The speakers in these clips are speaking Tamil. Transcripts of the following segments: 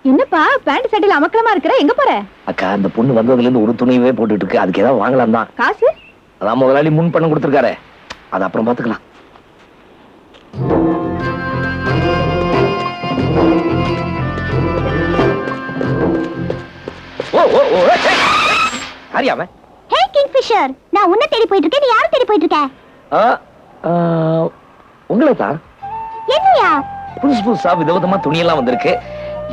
என்னப்பா பேண்ட் சட்டையில அமக்கலமா இருக்கிற, எங்க போற? அக்கா அந்த பொண்ணு வந்ததுல இருந்து ஒரு துணியவே போட்டுட்டு இருக்கு, அதுக்கு ஏதாவது வாங்கலாம் தான். காசு? அதான் முதலாளி முன் பணம் கொடுத்துருக்காரு, அது அப்புறம் பாத்துக்கலாம். ஓ ஓ ஓ ஹரியாம. ஹே கிங்ஃபிஷர், நான் உன்னை தேடி போயிட்டு இருக்கேன். நீ யாரை தேடி போயிட்டு இருக்க? உங்களை தான். என்னையா? புதுசு புதுசா விதவிதமா துணியெல்லாம் வந்திருக்கு.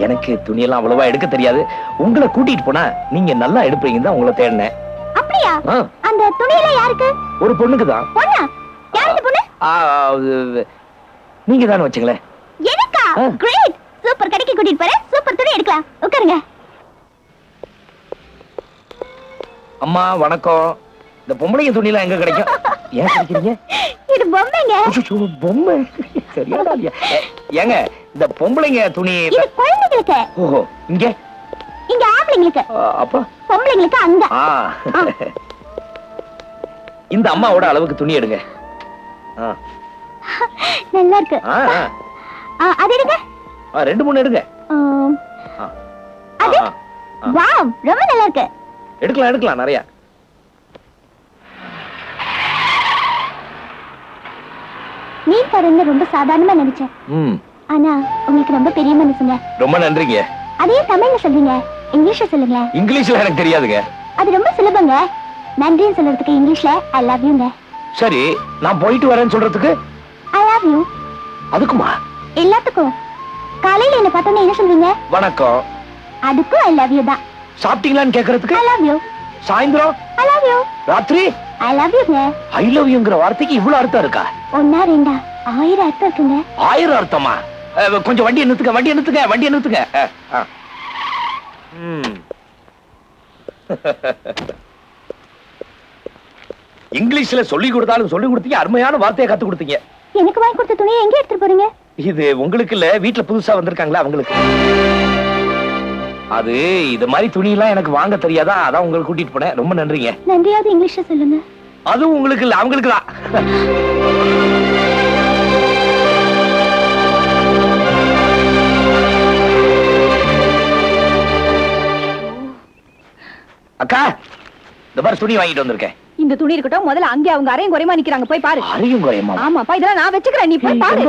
எனக்கு துணியெல்லாம் அவ்வளவா எடுக்க தெரியாது. உங்களை கூட்டிட்டு போனா நீங்க நல்லா எடுப்பீங்க தான் உங்களை தேடினேன். அப்படியா? அந்த துணியெல்லாம் யாருக்கு? ஒரு பொண்ணுக்கு தான். பொண்ணா? யார் இந்த பொண்ணு? நீங்க தானே வச்சுங்களேன். எனக்கா? Great, super. கடைக்கு கூட்டிட்டு போறேன், சூப்பர் துணி எடுக்கலாம். உட்காருங்க. அம்மா வணக்கம். இந்த பொம்பளைங்க துணியெல்லாம் எங்க கிடைக்கும்? ஏன் கிடைக்கிறீங்க? இது பொம்மைங்க. பொம்மை சரியாடா இல்லையா? ஏங்க இந்த பொம்பளைங்க துணி இது குழந்தைகளுக்கு. ஓஹோ, இங்க இங்க ஆம்பளைங்களுக்கு. அப்பா பொம்பளைங்களுக்கு அங்க. இந்த அம்மாவோட அளவுக்கு துணி எடுங்க. நல்லா இருக்கு. அது எடுங்க. 2-3 எடுங்க. அது வாவ், ரொம்ப நல்லா இருக்கு. எடுக்கலாம் எடுக்கலாம் நிறைய. மீன் தரன்னு ரொம்ப சாதாரணமா நினைச்சேன். ஆனா உங்களுக்கு ரொம்ப பெரிய மனசுங்க. ரொம்ப நன்றிங்க. அதே தமிழ்ல சொல்றீங்க, இங்கிலீஷ்ல சொல்லுங்க. இங்கிலீஷ்ல எனக்கு தெரியாதுங்க. அது ரொம்ப சுலபங்க. நன்றின்னு சொல்றதுக்கு இங்கிலீஷ்ல ஐ லவ் யூங்க. சரி, நான் போயிட்டு வரேன்னு சொல்றதுக்கு ஐ லவ் யூ. அதுக்குமா? எல்லாத்துக்கும். காலையில என்ன பார்த்தோன்னே என்ன சொல்வீங்க? வணக்கம். அதுக்கும் ஐ லவ் யூ தான். சாப்பிட்டீங்களான்னு கேக்குறதுக்கு ஐ லவ் யூ. சாயந்தரம் ஐ லவ் யூ. ராத்திரி ஐ லவ் யூங்க. ஐ லவ் யூங்கிற வார்த்தைக்கு இவ்வளவு அர்த்தம் இருக்கா? ஒன்னா ரெண்டா 1000 அர்த்தம் இருக்குங்க. 1000 அர்த்தமா? கொஞ்சம் வண்டியை நிறுத்துங்க, வண்டியை நிறுத்துங்க, வண்டியை நிறுத்துங்க. இங்கிலீஷ்ல சொல்லி கொடுத்தாலும் சொல்லி கொடுத்தீங்க, அருமையான வார்த்தையை கத்து கொடுத்தீங்க. எனக்கு வாங்கி கொடுத்த துணியை எங்க எடுத்துட்டு போறீங்க? இது உங்களுக்கு இல்ல, வீட்டுல புதுசா வந்திருக்காங்களா அவங்களுக்கு. அது இது மாதிரி துணி எல்லாம் எனக்கு வாங்க தெரியாதா, அதான் உங்களுக்கு கூட்டிட்டு போனேன். ரொம்ப நன்றிங்க. நன்றியாவது இங்கிலீஷ்ல சொல்லுங்க. அதுவும் உங்களுக்கு இல்ல, அவங்களுக்கு தான். அக்கா இந்த மாதிரி துணி வாங்கிட்டு வந்திருக்கேன். இந்த துணி இருக்கட்டும், முதல்ல அங்கே அவங்க அரையும் குறையமா நிக்கிறாங்க, போய் பாரு. அரையும் குறையமா? ஆமாப்பா, இதெல்லாம் நான் வச்சுக்கிறேன், நீ போய் பாரு.